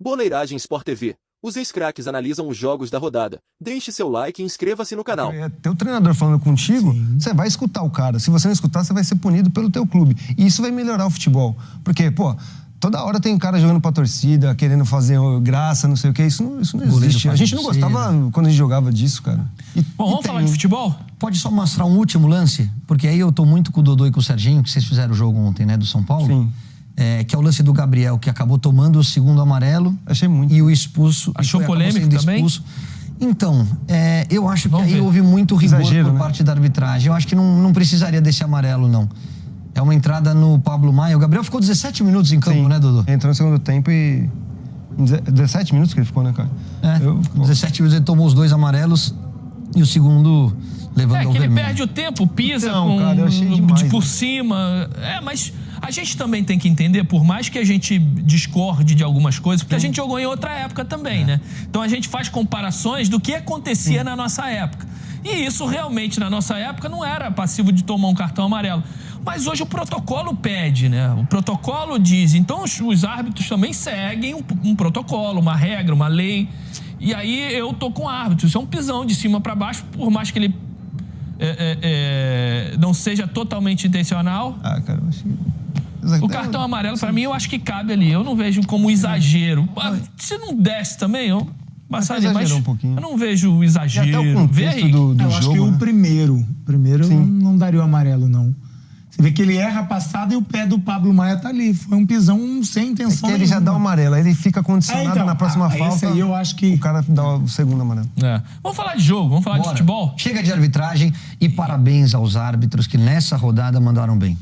Boleiragem Sport TV. Os ex-craques analisam os jogos da rodada. Deixe seu like e inscreva-se no canal. Teu treinador falando contigo, você vai escutar o cara. Se você não escutar, você vai ser punido pelo teu clube. E isso vai melhorar o futebol. Porque, pô, toda hora tem um cara jogando pra torcida, querendo fazer graça, não sei o quê. Isso não existe. A gente não gostava quando a gente jogava disso, cara. Bom, vamos falar de futebol? Pode só mostrar um último lance? Porque aí eu tô muito com o Dodô e com o Serginho, que vocês fizeram o jogo ontem, né, do São Paulo. Sim. Que é o lance do Gabriel, que acabou tomando o segundo amarelo. Achei muito. E o expulso. Achou polêmico também? Então, eu acho que aí houve muito rigor por parte da arbitragem. Eu acho que não precisaria desse amarelo, não. É uma entrada no Pablo Maia. O Gabriel ficou 17 minutos em campo, né, Dodô? Entrou no segundo tempo e... 17 minutos que ele ficou, né, cara? 17 minutos ele tomou os 2 amarelos e o segundo levando ao vermelho. Ele perde o tempo, pisa cara, eu achei demais, por cima. Mas a gente também tem que entender, por mais que a gente discorde de algumas coisas, porque a gente jogou em outra época também, né? Então a gente faz comparações do que acontecia na nossa época. E isso realmente, na nossa época, não era passivo de tomar um cartão amarelo. Mas hoje o protocolo pede, né? O protocolo diz. Então os árbitros também seguem um protocolo, uma regra, uma lei. E aí eu tô com o árbitro. Isso é um pisão de cima para baixo, por mais que ele não seja totalmente intencional. Cara, eu achei... O cartão amarelo, para mim, eu acho que cabe ali. Eu não vejo como exagero. Se não desce também, eu passaria, mas um pouquinho. Eu não vejo o exagero. E até o contexto do eu jogo, acho que o primeiro não daria o amarelo, não. Você vê que ele erra a passada e o pé do Pablo Maia tá ali. Foi um pisão sem intenção nenhuma. Ele já dá o amarelo, aí ele fica condicionado então, na próxima falta. Esse aí eu acho que... O cara dá o segundo amarelo. Vamos falar de jogo, vamos falar de futebol? Chega de arbitragem e parabéns aos árbitros que nessa rodada mandaram bem.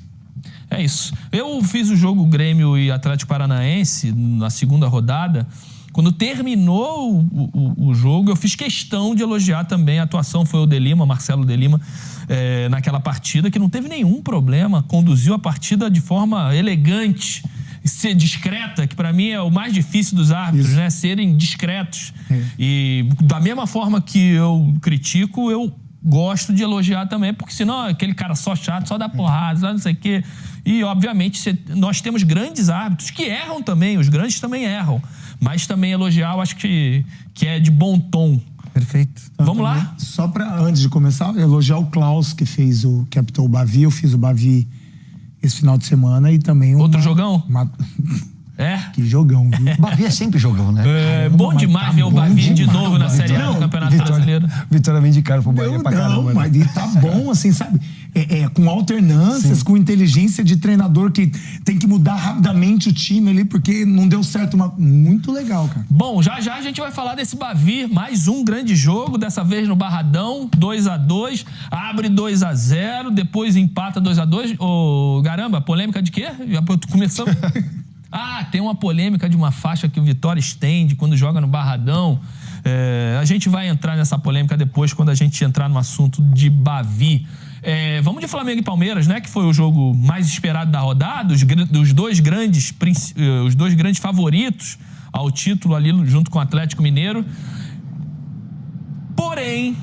É isso. Eu fiz o jogo Grêmio e Atlético Paranaense na segunda rodada. Quando terminou o jogo, eu fiz questão de elogiar também a atuação. Foi o De Lima, Marcelo De Lima, naquela partida, que não teve nenhum problema. Conduziu a partida de forma elegante, ser discreta, que para mim é o mais difícil dos árbitros, né? Serem discretos. E da mesma forma que eu critico, eu gosto de elogiar também, porque senão aquele cara só chato, só dá porrada, só não sei o quê. E, obviamente, nós temos grandes árbitros que erram também, os grandes também erram. Mas também elogiar, eu acho que é de bom tom. Perfeito. Vamos lá? Só para, antes de começar, elogiar o Klaus, que apitou o Bavi. Eu fiz o Bavi esse final de semana e também... Outro jogão? Que jogão, viu? Bavi é sempre jogão, né? Bom demais ver o Bavi de novo na Série A do Campeonato Brasileiro. Vitória vem de cara pro Bahia pra caramba. Mas ele tá bom, assim, sabe? Com alternâncias, com inteligência de treinador que tem que mudar rapidamente o time ali, porque não deu certo. Muito legal, cara. Bom, já a gente vai falar desse Bavi. Mais um grande jogo, dessa vez no Barradão, 2-2. Abre 2-0, depois empata 2-2. Caramba, polêmica de quê? Já começamos... tem uma polêmica de uma faixa que o Vitória estende quando joga no Barradão. A gente vai entrar nessa polêmica depois, quando a gente entrar no assunto de Bavi. Vamos de Flamengo e Palmeiras, né? Que foi o jogo mais esperado da rodada. Os dois grandes favoritos ao título ali junto com o Atlético Mineiro. Porém,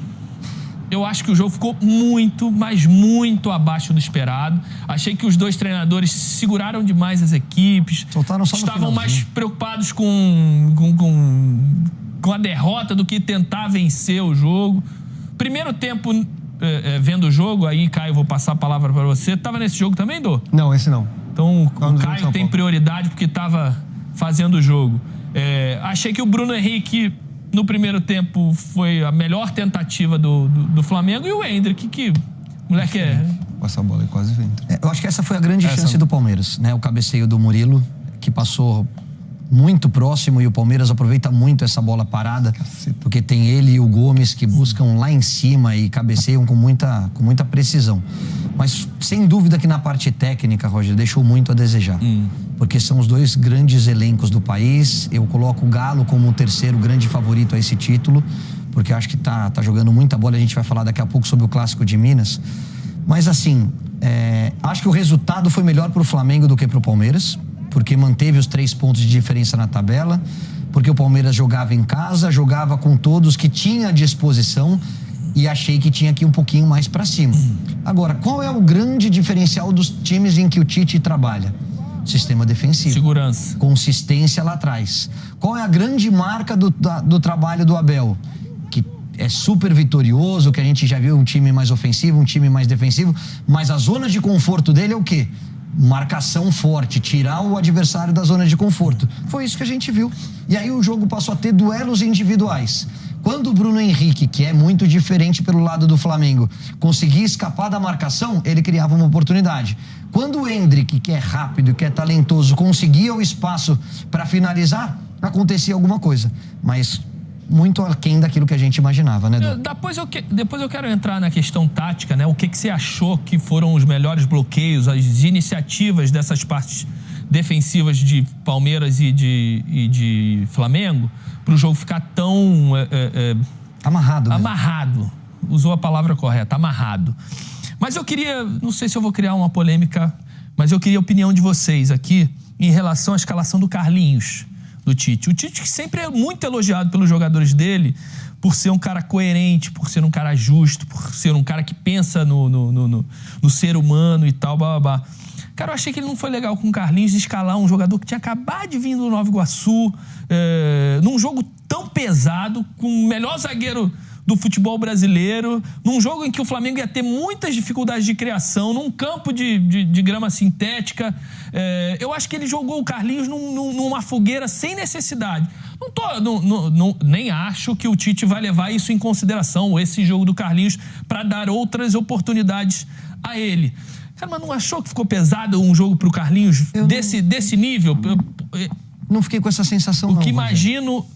eu acho que o jogo ficou muito, mas muito abaixo do esperado. Achei que os dois treinadores seguraram demais as equipes. Estavam mais preocupados com a derrota do que tentar vencer o jogo. Primeiro tempo, vendo o jogo, aí, Caio, vou passar a palavra para você. Estava nesse jogo também, Dô? Não, esse não. Então, o Caio tem prioridade porque estava fazendo o jogo. Achei que o Bruno Henrique... No primeiro tempo foi a melhor tentativa do Flamengo, e o Hendrick, que moleque Passa a bola e quase vem. Eu acho que essa foi a grande chance do Palmeiras, né? O cabeceio do Murilo, que passou muito próximo, e o Palmeiras aproveita muito essa bola parada, porque tem ele e o Gomes que buscam lá em cima e cabeceiam com muita precisão. Mas sem dúvida que na parte técnica, Roger, deixou muito a desejar. Porque são os dois grandes elencos do país. Eu coloco o Galo como o terceiro grande favorito a esse título, porque acho que tá jogando muita bola. A gente vai falar daqui a pouco sobre o Clássico de Minas. Mas assim, acho que o resultado foi melhor pro Flamengo do que pro Palmeiras, porque manteve os 3 pontos de diferença na tabela, porque o Palmeiras jogava em casa, jogava com todos que tinha à disposição, e achei que tinha que ir um pouquinho mais para cima. Agora, qual é o grande diferencial dos times em que o Tite trabalha? Sistema defensivo. Segurança. Consistência lá atrás. Qual é a grande marca do trabalho do Abel? Que é super vitorioso, que a gente já viu um time mais ofensivo, um time mais defensivo, mas a zona de conforto dele é o quê? Marcação forte, tirar o adversário da zona de conforto. Foi isso que a gente viu. E aí o jogo passou a ter duelos individuais. Quando o Bruno Henrique, que é muito diferente pelo lado do Flamengo, conseguia escapar da marcação, ele criava uma oportunidade. Quando o Endrick, que é rápido, que é talentoso, conseguia o espaço para finalizar, acontecia alguma coisa. Mas muito aquém daquilo que a gente imaginava, né, Edu? Depois eu quero entrar na questão tática, né? O que você achou que foram os melhores bloqueios, as iniciativas dessas partes defensivas de Palmeiras e de Flamengo, para o jogo ficar tão... Amarrado. Mesmo. Amarrado. Usou a palavra correta, amarrado. Mas eu queria, não sei se eu vou criar uma polêmica, mas eu queria a opinião de vocês aqui em relação à escalação do Carlinhos, do Tite. O Tite que sempre é muito elogiado pelos jogadores dele por ser um cara coerente, por ser um cara justo, por ser um cara que pensa no ser humano e tal, blá, blá, blá. Cara, eu achei que ele não foi legal com o Carlinhos de escalar um jogador que tinha acabado de vir do Nova Iguaçu, num jogo tão pesado, com o melhor zagueiro do futebol brasileiro, num jogo em que o Flamengo ia ter muitas dificuldades de criação, num campo de grama sintética. Eu acho que ele jogou o Carlinhos numa fogueira sem necessidade. Nem acho que o Tite vai levar isso em consideração, esse jogo do Carlinhos, para dar outras oportunidades a ele. Cara, mas não achou que ficou pesado um jogo pro Carlinhos desse nível? Não fiquei com essa sensação, não. O que imagino...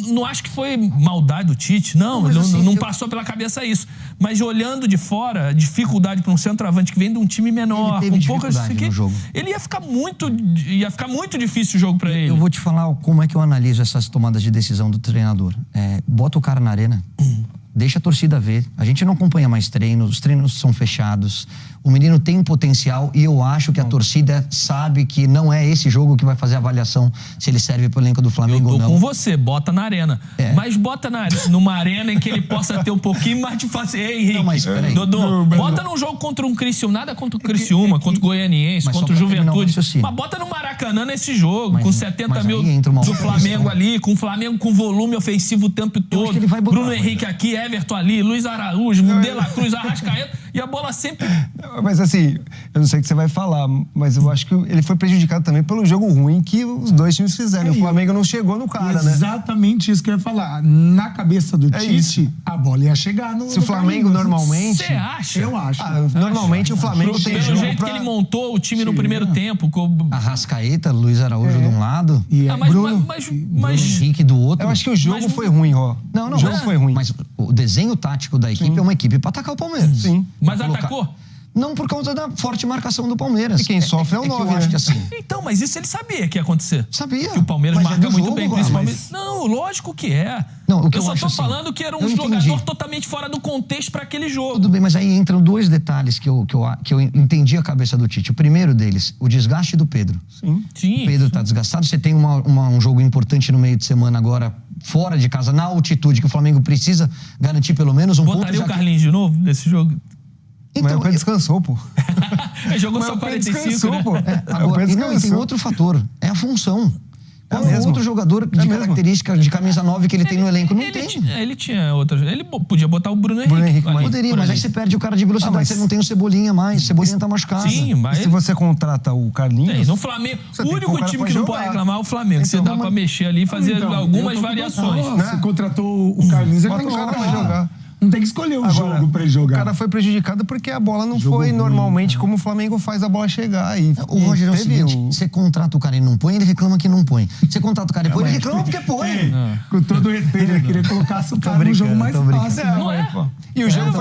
Não acho que foi maldade do Tite, não passou pela cabeça isso. Mas olhando de fora, a dificuldade para um centroavante que vem de um time menor, com poucas... no jogo. Ele ia ficar muito difícil o jogo para ele. Eu vou te falar como é que eu analiso essas tomadas de decisão do treinador. Bota o cara na arena, deixa a torcida ver. A gente não acompanha mais treinos, os treinos são fechados. O menino tem um potencial e eu acho que a torcida sabe que não é esse jogo que vai fazer a avaliação se ele serve pro elenco do Flamengo ou não. Eu tô com você, bota na arena. Mas bota numa arena em que ele possa ter um pouquinho mais de facilidade. Ei, Henrique, não, mas peraí. Dodô, bota num jogo contra um Criciúma, nada contra o Criciúma, contra o Goianiense, contra o Juventude. Mas bota no Maracanã nesse jogo, com 70 mil do Flamengo ali, com o Flamengo com volume ofensivo o tempo todo. Bruno Henrique aqui, Everton ali, Luiz Araújo, De La Cruz, Arrascaeta, e a bola sempre... Mas assim, eu não sei o que você vai falar, mas eu acho que ele foi prejudicado também pelo jogo ruim que os dois times fizeram. O Flamengo não chegou no cara, né? Exatamente isso que eu ia falar. Na cabeça do Tite, a bola ia chegar no... Se o Flamengo normalmente... Você acha? Eu acho. Normalmente o Flamengo tem pelo jogo jeito que ele montou o time no primeiro tempo. Arrascaeta, Luiz Araújo de um lado e Bruno Henrique do outro. Eu acho que o jogo foi ruim, ó. Não, o jogo foi ruim. Mas o desenho tático da equipe é uma equipe pra atacar o Palmeiras. Sim. Mas atacou? Não por causa da forte marcação do Palmeiras. E quem sofre é o 9, eu acho que assim... Então, mas isso ele sabia que ia acontecer. Sabia. Que o Palmeiras marca muito bem, principalmente. Mas... Não, lógico que é. Não, o que eu só tô assim, falando que era um jogador totalmente fora do contexto para aquele jogo. Tudo bem, mas aí entram dois detalhes que eu entendi a cabeça do Tite. O primeiro deles, o desgaste do Pedro. Sim. O Pedro tá desgastado. Você tem um jogo importante no meio de semana agora, fora de casa, na altitude, que o Flamengo precisa garantir pelo menos um ponto. Botaria o Carlinhos de novo nesse jogo? Então, mas o Pedro descansou, pô. Jogou só 45, né? Pô. Agora, e tem outro fator, é a função. Qual é o outro jogador de característica de camisa 9 que ele tem no elenco? Não tem. Ele tinha outras. Ele podia botar o Bruno Henrique. Poderia, mas aí você perde o cara de velocidade, você não tem o Cebolinha mais. Cebolinha tá machucado. Sim, mas... E se você contrata o Carlinhos... No Flamengo, o único time que não pode reclamar é o Flamengo. Você dá pra mexer ali e fazer algumas variações. Você contratou o Carlinhos, bota o cara pra jogar. Não tem que escolher o jogo pra ele jogar. O cara foi prejudicado porque a bola não foi normalmente como o Flamengo faz a bola chegar. O Roger é o seguinte, você contrata o cara e não põe, ele reclama que não põe. Você contrata o cara e põe, ele reclama porque põe. Com todo respeito, ele queria colocar o cara no jogo mais fácil. Não é? E o jogo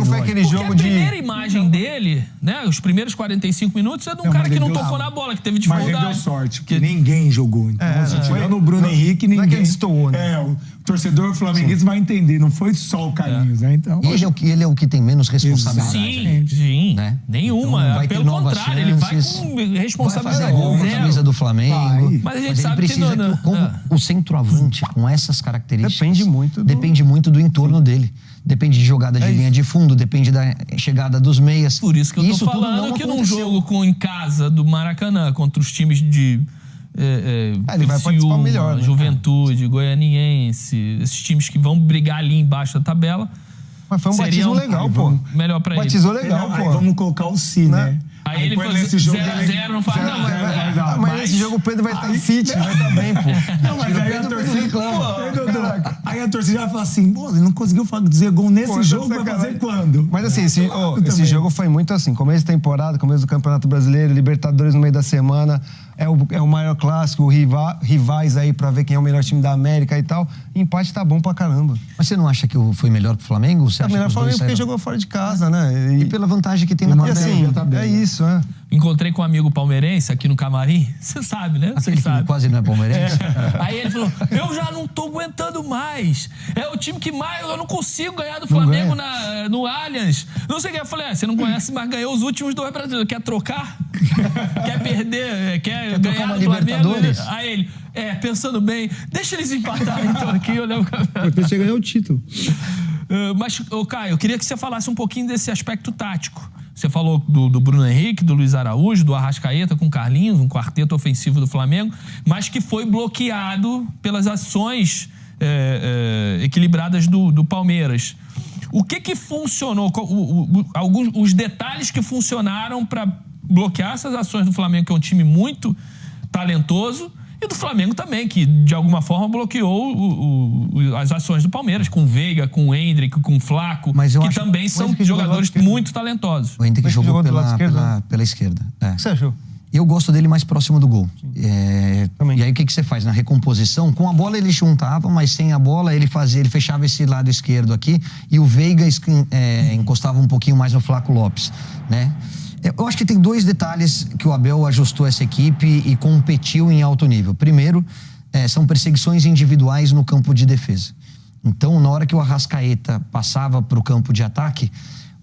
foi aquele jogo de... a primeira imagem dele, né, os primeiros 45 minutos, é de um cara que não tocou na bola, que teve dificuldade. Mas ele deu sorte, porque ninguém jogou. Então, tirando o Bruno Henrique... entender que ninguém... Não é que ele destoou, né? O torcedor flamenguista vai entender, não foi só o Carlinhos, né? Então, Ele é o que tem menos responsabilidade. Sim, né? Nenhuma. Então, vai ter pelo novas contrário, ele vai chances, com vai responsabilidade fazer gol com a zero. camisa do Flamengo. Mas a gente ele sabe precisa que não, como o centroavante com essas características Depende muito do entorno dele. Depende de jogada de linha de fundo, depende da chegada dos meias. Por isso que eu tô tudo falando não que num aconteceu. jogo em casa do Maracanã contra os times de ele vai participar melhor, né? Juventude, Goianiense, esses times que vão brigar ali embaixo da tabela. Mas foi um batismo legal, pô. Melhor pra ele. Batizou legal, pô. Aí vamos colocar o Si, né? Aí ele faz 0x0, não faz nada. Mas nesse jogo o Pedro vai estar fit, vai estar bem, pô. Não, mas aí a torcida... Aí a torcida vai falar assim, pô, ele não conseguiu fazer gol nesse jogo, vai fazer quando? Mas assim, esse jogo foi muito assim, começo de temporada, começo do Campeonato Brasileiro, Libertadores no meio da semana, é o maior clássico, rivais aí pra ver quem é o melhor time da América e tal. Empate tá bom pra caramba. Mas você não acha que foi melhor pro Flamengo? Você acha melhor que pro Flamengo porque jogou fora de casa, né? E pela vantagem que tem na tabela. Assim, é isso, né? Encontrei com um amigo palmeirense aqui no camarim. Você sabe, né? Aquele que quase não é palmeirense. Aí ele falou, eu já não tô aguentando mais. É o time que mais... Eu não consigo ganhar do Flamengo no Allianz. Não sei o que. Eu falei, você não conhece, mas ganhou os últimos 2 brasileiros. Quer trocar? Quer perder? Quer ganhar uma do Flamengo? Libertadores? Aí ele, pensando bem, deixa eles empatarem então aqui. Eu levo o PSG ganhou o título. Mas, Caio, eu queria que você falasse um pouquinho desse aspecto tático. Você falou do Bruno Henrique, do Luiz Araújo, do Arrascaeta com Carlinhos, um quarteto ofensivo do Flamengo, mas que foi bloqueado pelas ações equilibradas do Palmeiras. O que funcionou? Os detalhes que funcionaram para bloquear essas ações do Flamengo, que é um time muito talentoso, e do Flamengo também, que de alguma forma bloqueou as ações do Palmeiras, com o Veiga, com o Hendrick, com o Flaco, que também são jogadores muito talentosos. O Hendrick jogou pela esquerda. O que você achou? Eu gosto dele mais próximo do gol. E aí o que você faz? Na recomposição, com a bola ele juntava, mas sem a bola ele fechava esse lado esquerdo aqui e o Veiga encostava um pouquinho mais no Flaco Lopes, né? Eu acho que tem 2 detalhes que o Abel ajustou essa equipe e competiu em alto nível. Primeiro, são perseguições individuais no campo de defesa. Então, na hora que o Arrascaeta passava para o campo de ataque,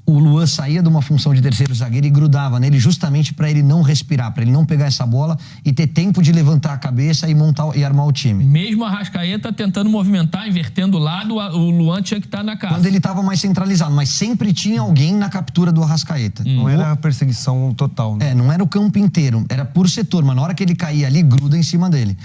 o Luan saía de uma função de terceiro zagueiro e grudava nele justamente para ele não respirar, para ele não pegar essa bola e ter tempo de levantar a cabeça e montar e armar o time. Mesmo a Arrascaeta tentando movimentar, invertendo o lado, o Luan tinha que estar na casa. Quando ele estava mais centralizado, mas sempre tinha alguém na captura do Arrascaeta. Não era a perseguição total, né? Não era o campo inteiro, era por setor, mas na hora que ele caía ali, gruda em cima dele.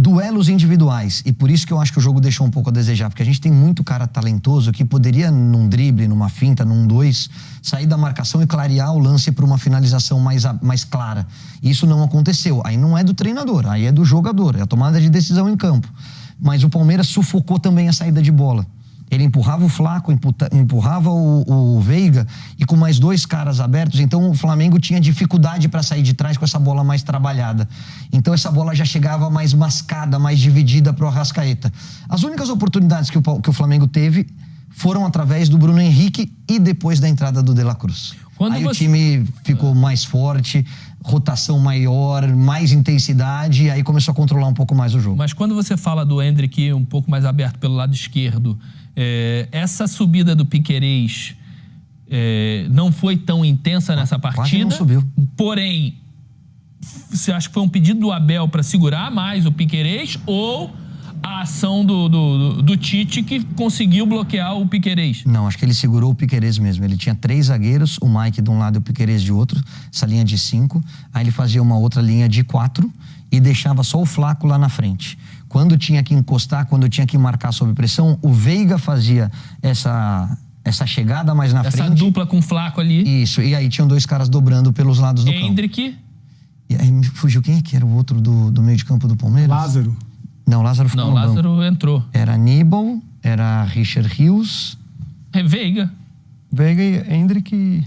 Duelos individuais, e por isso que eu acho que o jogo deixou um pouco a desejar, porque a gente tem muito cara talentoso que poderia, num drible, numa finta, num 2, sair da marcação e clarear o lance para uma finalização mais clara. Isso não aconteceu. Aí não é do treinador, aí é do jogador, é a tomada de decisão em campo. Mas o Palmeiras sufocou também a saída de bola. Ele empurrava o Flaco, empurrava o Veiga e com mais 2 caras abertos, então o Flamengo tinha dificuldade para sair de trás com essa bola mais trabalhada. Então essa bola já chegava mais mascada, mais dividida para o Arrascaeta. As únicas oportunidades que o Flamengo teve foram através do Bruno Henrique e depois da entrada do De La Cruz. O time ficou mais forte, rotação maior, mais intensidade, e aí começou a controlar um pouco mais o jogo. Mas quando você fala do Hendrick um pouco mais aberto pelo lado esquerdo, essa subida do Piquerez não foi tão intensa nessa partida? Quase não subiu. Porém, você acha que foi um pedido do Abel para segurar mais o Piquerez ou a ação do Tite que conseguiu bloquear o Piquerez? Não, acho que ele segurou o Piquerez mesmo. Ele tinha 3 zagueiros, o Mike de um lado e o Piquerez de outro, essa linha de 5. Aí ele fazia uma outra linha de 4 e deixava só o Flaco lá na frente. Quando tinha que encostar, quando tinha que marcar sob pressão, o Veiga fazia essa chegada mais na frente. Essa dupla com o Flaco ali. Isso, e aí tinham 2 caras dobrando pelos lados do campo. Hendrick. E aí me fugiu, quem é que era o outro do meio de campo do Palmeiras? Lázaro. Não, Lázaro ficou no banco. Lázaro entrou. Era Aníbal, era Richard Rios. Veiga. Veiga e Hendrick.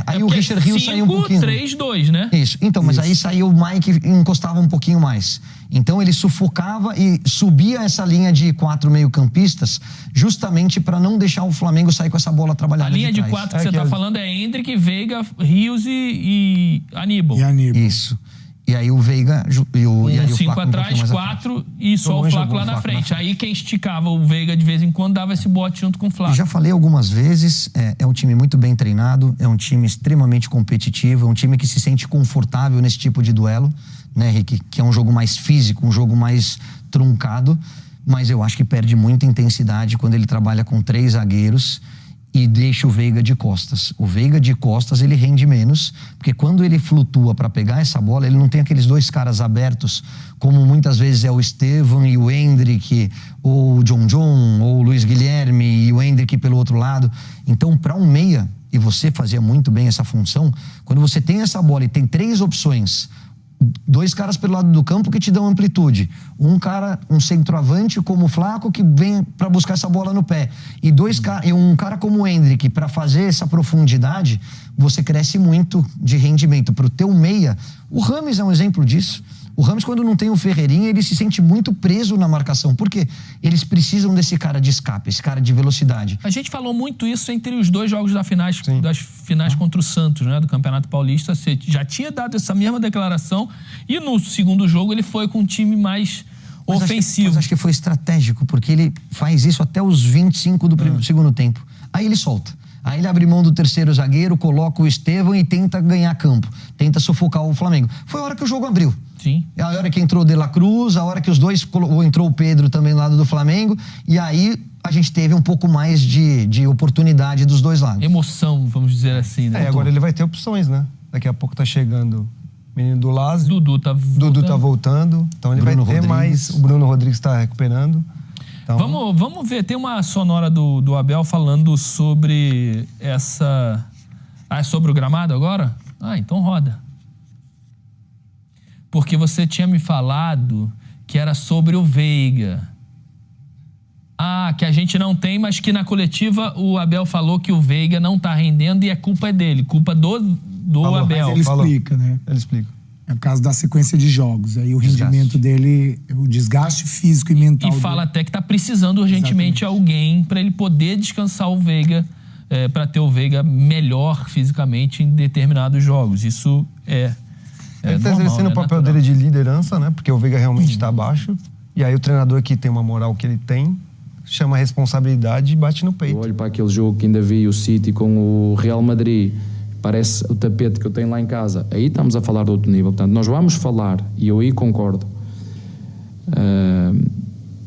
Aí o Richard Rios saiu um pouquinho. 5-3-2, né? Isso. Então, mas aí saiu o Mike e encostava um pouquinho mais. Então ele sufocava e subia essa linha de 4 meio-campistas justamente para não deixar o Flamengo sair com essa bola trabalhada. A linha de 4 que você está falando é Hendrick, Veiga, Rios e Aníbal. Isso. E aí o Veiga e o 5 atrás, 4 e só o Flaco lá na frente. Aí quem esticava o Veiga de vez em quando dava esse bote junto com o Flaco. Eu já falei algumas vezes, é um time muito bem treinado, é um time extremamente competitivo, é um time que se sente confortável nesse tipo de duelo, né, Rick? Que é um jogo mais físico, um jogo mais truncado, mas eu acho que perde muita intensidade quando ele trabalha com 3 zagueiros e deixa o Veiga de costas. O Veiga de costas, ele rende menos, porque quando ele flutua para pegar essa bola, ele não tem aqueles 2 caras abertos, como muitas vezes é o Estevam e o Endrick, ou o John, ou o Luiz Guilherme e o Endrick pelo outro lado. Então, para um meia, e você fazia muito bem essa função, quando você tem essa bola e tem 3 opções, 2 caras pelo lado do campo que te dão amplitude, um centroavante como o Flaco que vem para buscar essa bola no pé, e um cara como o Endrick para fazer essa profundidade, você cresce muito de rendimento. Para o teu meia, o Rames é um exemplo disso. O Rames, quando não tem o Ferreirinha, ele se sente muito preso na marcação. Por quê? Eles precisam desse cara de escape, esse cara de velocidade. A gente falou muito isso entre os 2 jogos das finais contra o Santos, né, do Campeonato Paulista. Você já tinha dado essa mesma declaração e no segundo jogo ele foi com um time mais ofensivo. Mas acho que foi estratégico, porque ele faz isso até os 25 do segundo tempo. Aí ele solta. Aí ele abre mão do 3º zagueiro, coloca o Estevam e tenta ganhar campo. Tenta sufocar o Flamengo. Foi a hora que o jogo abriu. Sim. A hora que entrou o De La Cruz, a hora que os 2... Entrou o Pedro também do lado do Flamengo. E aí a gente teve um pouco mais de oportunidade dos 2 lados. Emoção, vamos dizer assim, né? Agora ele vai ter opções, né? Daqui a pouco tá chegando o menino do Lázaro. Dudu tá voltando. Então ele Bruno vai ter Rodrigues. mais... O Bruno Rodrigues tá recuperando. Então... Vamos ver, tem uma sonora do Abel falando sobre essa... Ah, é sobre o gramado agora? Ah, então roda. Porque você tinha me falado que era sobre o Veiga. Ah, que a gente não tem, mas que na coletiva o Abel falou que o Veiga não tá rendendo e a culpa é dele, culpa do Abel. Mas ele explica, né? Ele explica. É por causa da sequência de jogos. Aí o rendimento dele, o desgaste físico e mental. E fala até que tá precisando urgentemente de alguém para ele poder descansar o Veiga, para ter o Veiga melhor fisicamente em determinados jogos. Isso ele está exercendo o papel dele de liderança, né? Porque o Veiga realmente está abaixo. E aí o treinador que tem uma moral que ele tem, chama a responsabilidade e bate no peito. Eu olho para aquele jogo que ainda vi o City com o Real Madrid, parece o tapete que eu tenho lá em casa. Aí estamos a falar de outro nível. Portanto, nós vamos falar, e eu aí concordo,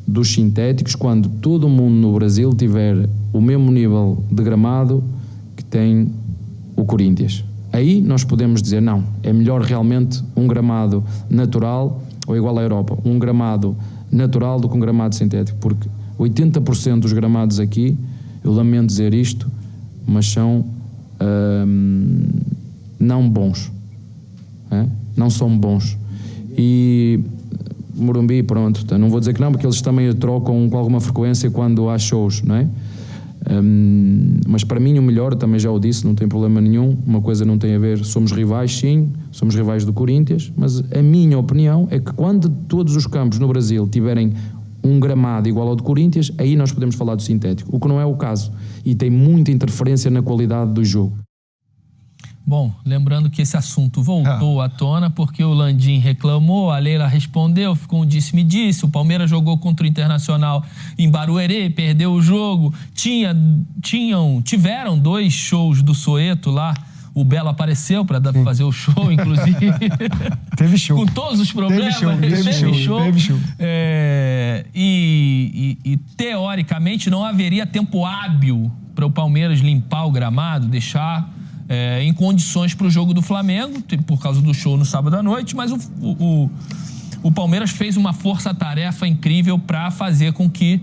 dos sintéticos quando todo mundo no Brasil tiver o mesmo nível de gramado que tem o Corinthians. Aí nós podemos dizer, não, é melhor realmente um gramado natural ou igual à Europa, um gramado natural do que um gramado sintético, porque 80% dos gramados aqui, eu lamento dizer isto, mas são não bons, não são bons. E Morumbi, pronto, não vou dizer que não, porque eles também trocam com alguma frequência quando há shows, não é? Mas para mim o melhor, também já o disse, não tem problema nenhum, uma coisa não tem a ver, somos rivais sim, somos rivais do Corinthians, mas a minha opinião é que quando todos os campos no Brasil tiverem um gramado igual ao do Corinthians, aí nós podemos falar do sintético, o que não é o caso, e tem muita interferência na qualidade do jogo. Bom, lembrando que esse assunto voltou à tona porque o Landim reclamou, a Leila respondeu, ficou um disse-me-disse, o Palmeiras jogou contra o Internacional em Barueri, perdeu o jogo, tiveram 2 shows do Soeto lá, o Belo apareceu para fazer o show, inclusive. Teve show. Com todos os problemas. Teve show. E teoricamente não haveria tempo hábil para o Palmeiras limpar o gramado, deixar em condições para o jogo do Flamengo, por causa do show no sábado à noite, mas o Palmeiras fez uma força-tarefa incrível para fazer com que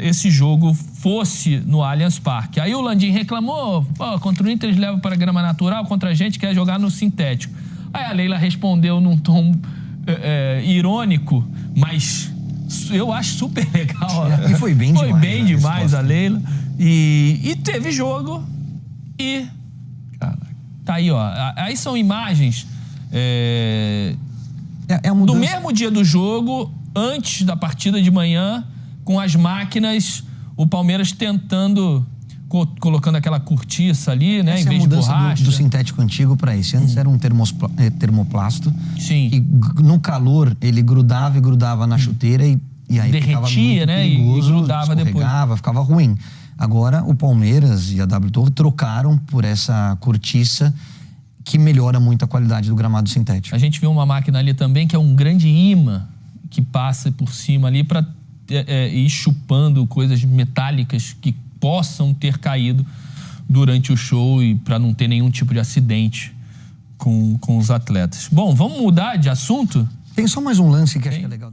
esse jogo fosse no Allianz Parque. Aí o Landim reclamou, contra o Inter eles levam para grama natural, contra a gente quer jogar no sintético. Aí a Leila respondeu num tom irônico, mas eu acho super legal. E foi bem demais. Foi bem demais a Leila. E teve jogo e... Tá aí, ó. Aí são imagens do mesmo dia do jogo, antes da partida de manhã, com as máquinas, o Palmeiras tentando colocando aquela cortiça ali, né? Essa em vez é a mudança de borracha. do sintético antigo para esse. Antes era um termoplasto. Sim. E no calor ele grudava e grudava na chuteira e aí derretia, ficava muito né? perigoso, E grudava depois. Ficava ruim. Agora o Palmeiras e a W Torre trocaram por essa cortiça que melhora muito a qualidade do gramado sintético. A gente vê uma máquina ali também que é um grande imã que passa por cima ali para ir chupando coisas metálicas que possam ter caído durante o show e para não ter nenhum tipo de acidente com os atletas. Bom, vamos mudar de assunto? Tem só mais um lance que acho que é legal.